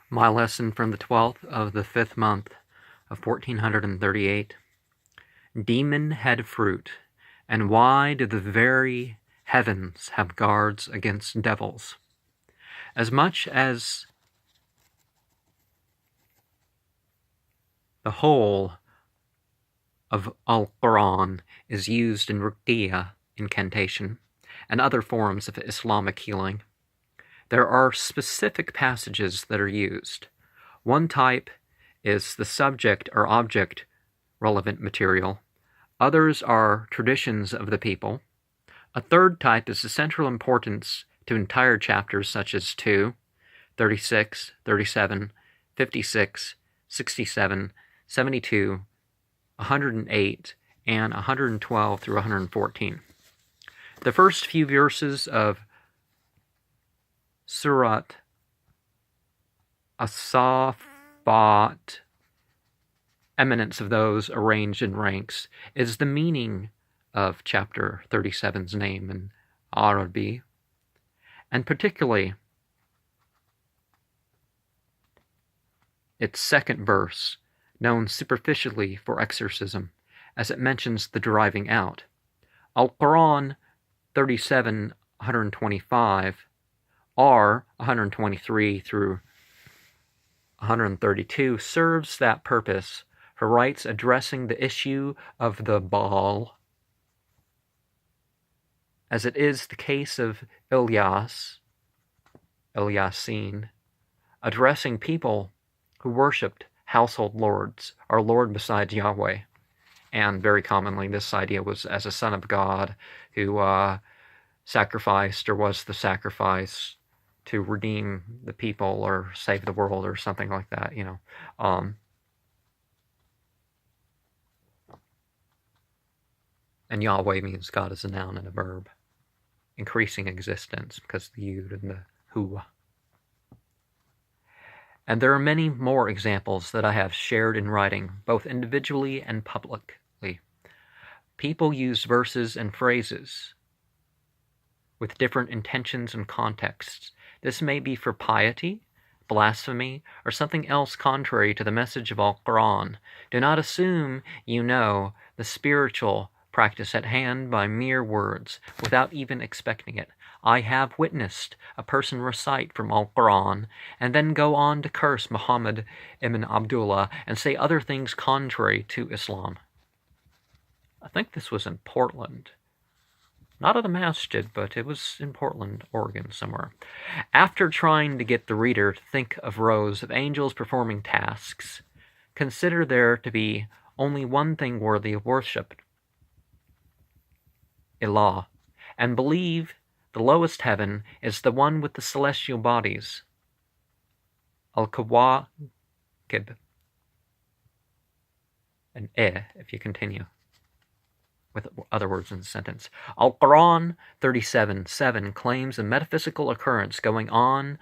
My lesson from the 12th of the 5th month of 1438. Demon head fruit, and why do the very heavens have guards against devils? As much as the whole of Al-Quran is used in ruqyah, incantation, and other forms of Islamic healing, there are specific passages that are used. One type is the subject or object relevant material. Others are traditions of the people. A third type is the central importance to entire chapters such as 2, 36, 37, 56, 67, 72, 108, and 112 through 114. The first few verses of Surat As-Saffat, eminence of those arranged in ranks, is the meaning of chapter 37's name in Arabi, and particularly its second verse, known superficially for exorcism, as it mentions the driving out. Al-Quran 37, 125, R 123 through 132 serves that purpose for rites addressing the issue of the Baal, as it is the case of Ilyasin, addressing people who worshipped household lords, or Lord besides Yahweh. And very commonly this idea was as a son of God who sacrificed or was the sacrifice to redeem the people or save the world or something like that, And Yahweh means God as a noun and a verb. Increasing existence, because the Yud and the Hu. And there are many more examples that I have shared in writing, both individually and publicly. People use verses and phrases with different intentions and contexts. This may be for piety, blasphemy, or something else contrary to the message of Al-Quran. Do not assume you know the spiritual practice at hand by mere words, without even expecting it. I have witnessed a person recite from Al-Quran and then go on to curse Muhammad ibn Abdullah and say other things contrary to Islam. I think this was in Portland. Not at a masjid, but it was in Portland, Oregon, somewhere. After trying to get the reader to think of rows of angels performing tasks, consider there to be only one thing worthy of worship, Ilah, and believe the lowest heaven is the one with the celestial bodies, Al-Kawakib, and if you continue with other words in the sentence. Al-Quran 37:7 claims a metaphysical occurrence going on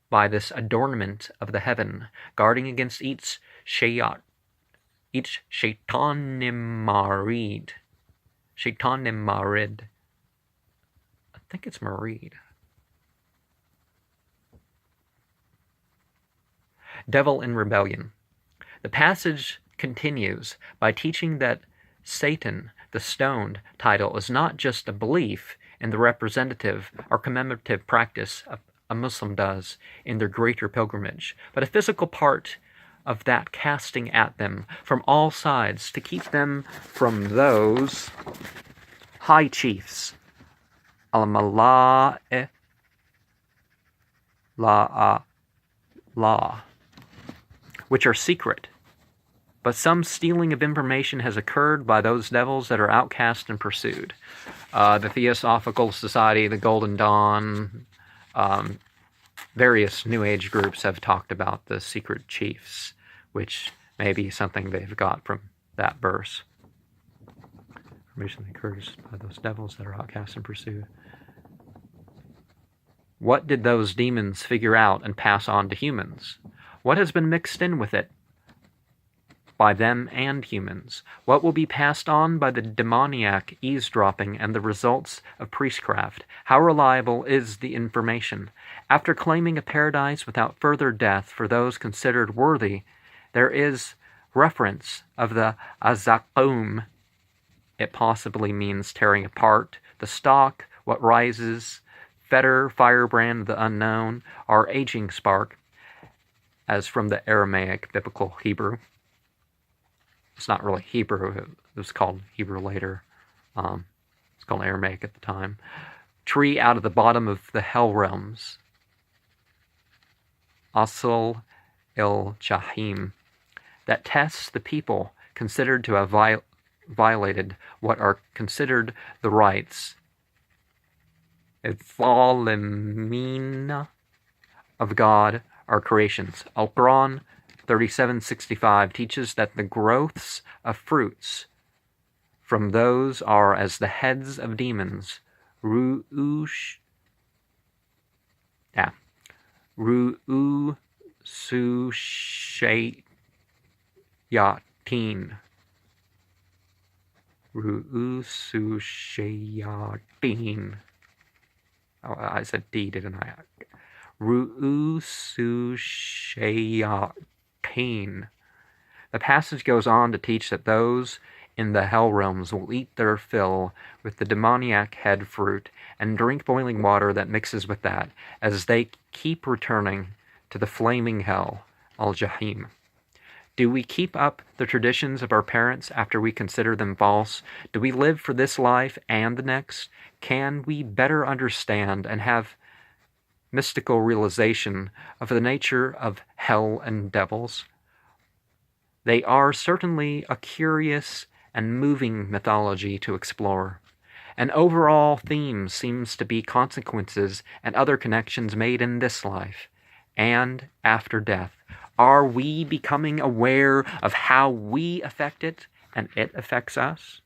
by this adornment of the heaven, guarding against each shaitan marid. I think it's marid. Devil in rebellion. The passage continues by teaching that Satan, the stoned, title is not just a belief in the representative or commemorative practice a Muslim does in their greater pilgrimage, but a physical part of that casting at them from all sides to keep them from those high chiefs, al-mala'e la, which are secret. But some stealing of information has occurred by those devils that are outcast and pursued. The Theosophical Society, the Golden Dawn, various New Age groups have talked about the secret chiefs, which may be something they've got from that verse. Information occurs by those devils that are outcast and pursued. What did those demons figure out and pass on to humans? What has been mixed in with it? by them and humans? What will be passed on by the demoniac eavesdropping and the results of priestcraft? How reliable is the information? After claiming a paradise without further death for those considered worthy, there is reference of the azakum. It possibly means tearing apart, the stalk, what rises, fetter, firebrand, the unknown, or aging spark, as from the Aramaic Biblical Hebrew. It's not really Hebrew, it was called Hebrew later. It's called Aramaic at the time. Tree out of the bottom of the hell realms. Asl el Jahim, that tests the people considered to have violated what are considered the rights of God, our creations. Al-Quran 37:65 teaches that the growths of fruits from those are as the heads of demons. Ru'usushayatin. Ru'usushayatin. Oh, I said D, didn't I? Ru'usushayatin. The passage goes on to teach that those in the hell realms will eat their fill with the demoniac head fruit and drink boiling water that mixes with that, as they keep returning to the flaming hell, al-Jahim. Do we keep up the traditions of our parents after we consider them false? Do we live for this life and the next? Can we better understand and have mystical realization of the nature of hell and devils? They are certainly a curious and moving mythology to explore. An overall theme seems to be consequences and other connections made in this life and after death. Are we becoming aware of how we affect it and it affects us?